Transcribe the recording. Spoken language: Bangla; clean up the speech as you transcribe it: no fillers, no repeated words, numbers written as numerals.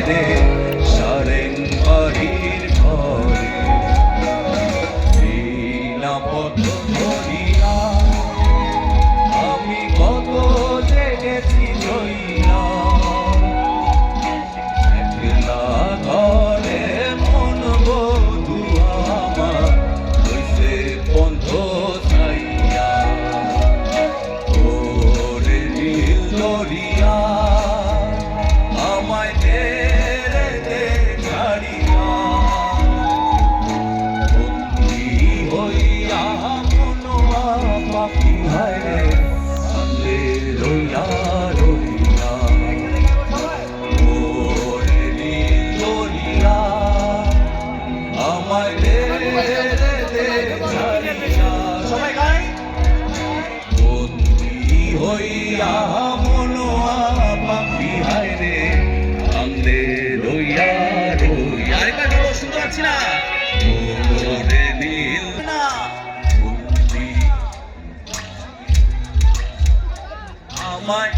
রে সারেং বাড়ির ঘরে বিনা পথ ধরিয়া আমি কত জেগেছি জইয়া একলা ঘরে মন বধু আমার হইছে বন্ধ ছাইয়া ওরে নীল দরিয়া আমায় দে ছাড়িয়া বন্দী হইয়া মনোয়া পাখি হায় রে সঙ্গে রইয়া রইয়া ওরে নীল দরিয়া আমায় দে ছাড়িয়া সবাই গাই বন্দী হইয়া মনোয়া পাখি হায় রে সঙ্গে রইয়া রইয়া আরেকবার গাবো শুনতে পাচ্ছি না ওরে নীল না বন্দী আমায়